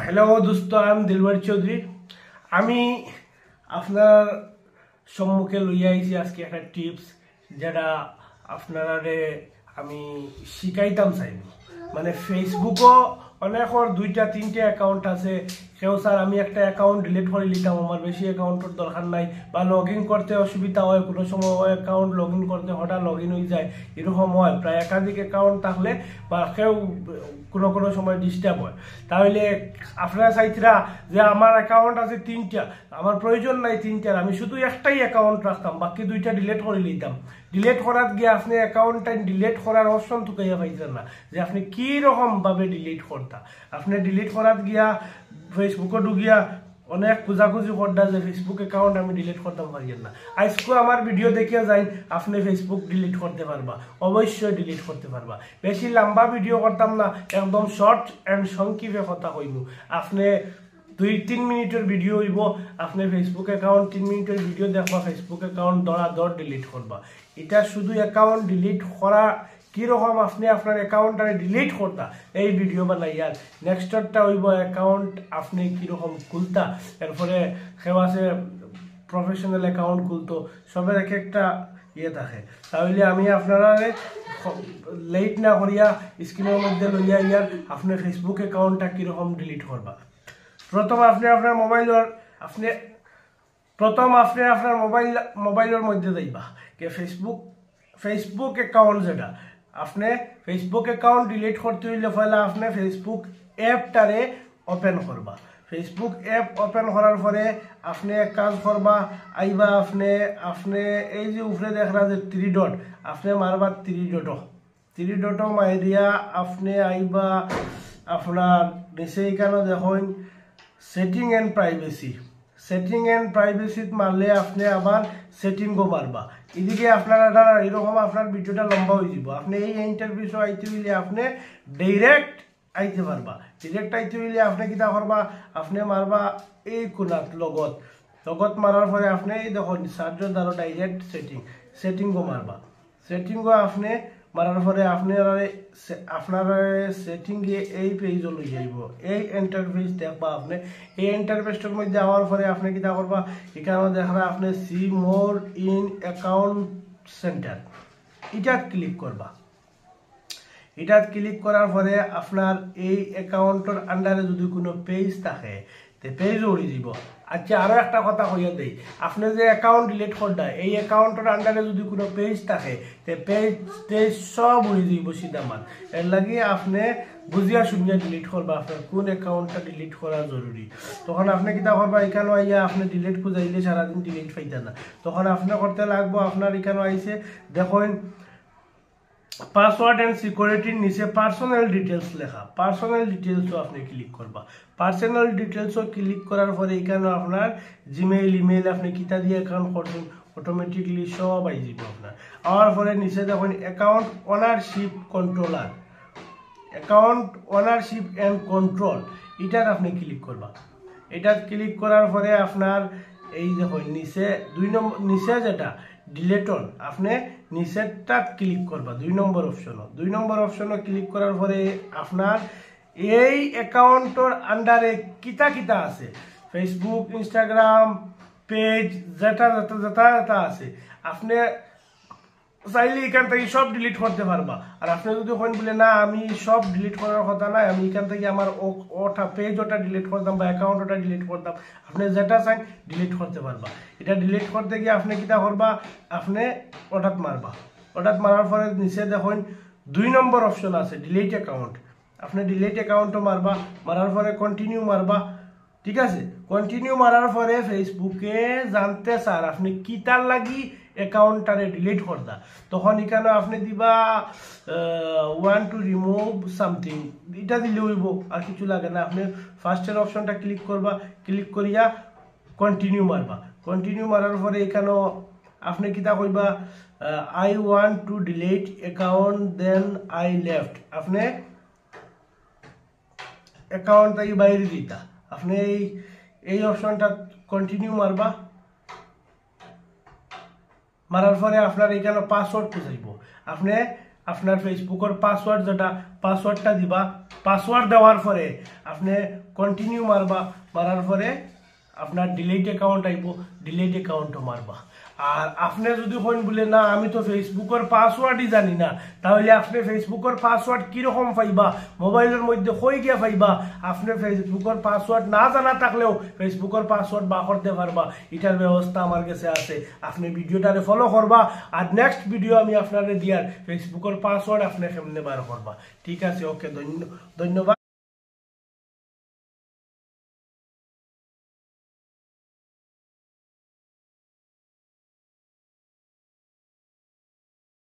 Hello দোস্ত, আমি দিলবার চৌধুরী। আমি আপনার সম্মুখে লইয়া আইছি আজকে একটা টিপস, যেটা আপনারা আমি শিখাইতাম চাইব। মানে ফেসবুকও অনেকর 2-3টে অ্যাকাউন্ট আছে। কেউ স্যার আমি একটা অ্যাকাউন্ট ডিলিট করে নিতাম, আমার বেশি অ্যাকাউন্টের দরকার নাই, বা লগ ইন করতে অসুবিধা হয়, কোনো সময় অ্যাকাউন্ট লগ ইন করতে হঠাৎ লগ ইন হয়ে যায়, এরকম হয়। প্রায় একাধিক অ্যাকাউন্ট থাকলে বা কেউ কোনো সময় ডিস্টার্ব হয়। তাহলে আপনারা চাইছিরা যে আমার অ্যাকাউন্ট আছে 3টা, আমার প্রয়োজন নাই 3টার, আমি শুধু একটাই অ্যাকাউন্ট রাখতাম, বাকি 2টা ডিলিট করে নিতাম। ডিলিট করার গিয়ে আপনি অ্যাকাউন্টটা ডিলিট করার অপশন তুকাইয়া পাইছেন না, যে আপনি কি রকম ভাবে ডিলিট করতা। আপনি ডিলিট করার গিয়া ফেসবুকে ঢুকিয়া অনেক খুঁজাখুঁজি করতা যে ফেসবুক অ্যাকাউন্ট আমি ডিলিট করতে পারিয়েন না। আজকে আমার ভিডিও দেখিয়া যাই আপনি ফেসবুক ডিলিট করতে পারবা, অবশ্যই ডিলিট করতে পারবা। বেশি লম্বা ভিডিও করতাম না, একদম শর্ট অ্যান্ড সংক্ষেপে কথা কইব। আপনি 2-3 মিনিটের ভিডিও হইব, আপনি ফেসবুক অ্যাকাউন্ট 3 মিনিটের ভিডিও দেখবা, ফেসবুক অ্যাকাউন্ট দড় ডিলিট করবা। এটা শুধু অ্যাকাউন্ট ডিলিট করা কিরকম আপনি আপনার অ্যাকাউন্টটারে ডিলিট করতা এই ভিডিও বানাইয়ার। নেক্সটটা হইব অ্যাকাউন্ট আপনি কিরকম খুলতা, এরপরে কেউ আছে প্রফেশনাল অ্যাকাউন্ট খুলতো, সবের এক একটা ইয়ে থাকে। তাহলে আমি আপনারা লেট না করিয়া স্ক্রিনের মধ্যে লইয়া ইয়ার আপনি ফেসবুক অ্যাকাউন্টটা কিরকম ডিলিট করবা। প্রথম আপনি আপনার মোবাইলের মধ্যে যাইবা কে ফেসবুক অ্যাকাউন্ট, যেটা আপনি ফেসবুক অ্যাকাউন্ট ডিলিট করতে হইলে পয়লা আপনি ফেসবুক অ্যাপটারে ওপেন করবা। ফেসবুক অ্যাপ ওপেন করার পরে আপনি এক কাজ করবা, আইবা আপনি এই যে উপরে দেখরা যে 3 ডট, আপনি মারবা 3 ডট মারিয়া আপনি আইবা আপনার নিচে এখানে দেখুন সেটিং অ্যান্ড প্রাইভেসিত মারলে আপনি আবার সেটিংও মারবা। এদিকে আপনারা এরকম আপনার ভিডিওটা লম্বা হয়ে যাব। আপনি এই ইন্টারভিউ আইতে হইলে আপনি ডাইরেক্ট আইতে পারবা। ডাইরেক্ট আইতে হইলে আপনি কিতা করবা, আপনি মারবা এই কোনাত লগত মারার পরে আপনি এই দেখুন সার্চের দ্বারা ডাইরেক্ট সেটিংও মারবা। সেটিংও আপনি মারার পরে আপনার সেটিং গিয়ে এই পেজ লই যাইব, এই ইন্টারফেস দেখবা। আপনি এই ইন্টারফেসটার মধ্যে যাওয়ার পরে আপনি কিতা করবা, এখানে দেখরা আপনি see more in account centre, এটা ক্লিক করবা। এটা ক্লিক করার পরে আপনার এই অ্যাকাউন্টের আন্ডারে যদি কোনো পেজ থাকে তে পেজ উড়ে যাব। আচ্ছা, আরো একটা কথা কইয়া দেই, আপনি যে অ্যাকাউন্ট ডিলিট করটা এই অ্যাকাউন্টের আন্ডারে যদি কোনো পেজ থাকে তে পেজ সব উড়ে যাব সিধা মান। এর লাগে আপনি বুঝিয়া শুনিয়া ডিলিট করবা আপনার কোন অ্যাকাউন্টটা ডিলিট করা জরুরি। তখন আপনি কিতা করবা, এখানে আইয়া আপনি ডিলিট খুঁজাইলে সারাদিন ডিলিট পাইতেন না। তখন আপনি করতে লাগবো, আপনার এখানে আইসে দেখুন পাসওয়ার্ড অ্যান্ড সিকিউরিটির নিচে পার্সোনাল ডিটেলস লেখা, পার্সোনাল ডিটেলসও আপনি ক্লিক করবা। পার্সোনাল ডিটেলসও ক্লিক করার পরে এখানে আপনার জিমেইল ইমেইল আপনি কিতা দিয়ে অ্যাকাউন্ট করছেন অটোমেটিকলি সব আই যাব আপনার। আর পরে নিচে দেখুন অ্যাকাউন্ট ওনারশিপ অ্যান্ড কন্ট্রোল, এটার আপনি ক্লিক করবা। এটা ক্লিক করার পরে আপনার এই দেখুন নিচে 2 নম্বর নিচে যেটা ডিলেটন, আপনি নিচেরটা ক্লিক করবা 2 নম্বর অপশনও ক্লিক করার পরে আপনার এই অ্যাকাউন্টের আন্ডারে কিতা আছে ফেসবুক ইনস্টাগ্রাম পেজ যেটা আছে আপনি চাইলে এখান থেকে সব ডিলিট করতে পারবা। আর আপনি যদি কোন বলে না আমি সব ডিলিট করার কথা নাই, আমি এখান থেকে আমার ওটা পেজ ওটা ডিলিট করতাম বা অ্যাকাউন্ট ওটা ডিলিট করতাম, আপনি যেটা চান ডিলিট করতে পারবা। এটা ডিলিট করতে গিয়ে আপনি কিতা করবা, আপনি ওটাত মারার পরে নিচে দেখুন 2 নম্বর অপশন আছে ডিলিট অ্যাকাউন্ট, আপনি ডিলিট অ্যাকাউন্টও মারার পরে কন্টিনিউ মারবা। ঠিক আছে, কন্টিনিউ মারার পরে ফেসবুকে জানতে স্যার আপনি কিতার লাগি অ্যাকাউন্টটারে ডিলিট করতা, তখন এখানে আপনি দিবা ওয়ান্ট টু রিমুভ সামথিং, এটা দিলে হইব, আর কিছু লাগে না। আপনি ফার্স্টের অপশনটা ক্লিক করবা, ক্লিক করিয়া কন্টিনিউ মারবা। কন্টিনিউ মারার পরে এখানে আপনি কিতা কইবা I want to delete account then I left, আপনি অ্যাকাউন্ট থেকে বাইরে দিতা। আপনি এই অপশনটা কন্টিনিউ মারবা। মারার পরে আপনার এখানে পাসওয়ার্ড খুঁজাইব, আপনি আপনার ফেসবুকের পাসওয়ার্ড যেটা পাসওয়ার্ডটা দিবা। পাসওয়ার্ড দেওয়ার পরে আপনি কন্টিনিউ মারবা, মারার পরে আপনার ডিলিট অ্যাকাউন্ট আইব, ডিলিট অ্যাকাউন্টও মারবা। আর আপনি যদি হন বলে না আমি তো ফেসবুকের পাসওয়ার্ডই জানি না, তাহলে আপনি ফেসবুকের পাসওয়ার্ড কিরকম পাইবা, মোবাইলের মধ্যে কই গিয়া পাইবা? আপনি ফেসবুকের পাসওয়ার্ড না জানা থাকলেও ফেসবুকের পাসওয়ার্ড বা করতে পারবা, এটার ব্যবস্থা আমার কাছে আছে। আপনি ভিডিওটারে ফলো করবা, আর নেক্সট ভিডিও আমি আপনারে দিয়ার ফেসবুকের পাসওয়ার্ড আপনি কেমনে বার করবা। ঠিক আছে, ওকে, ধন্যবাদ।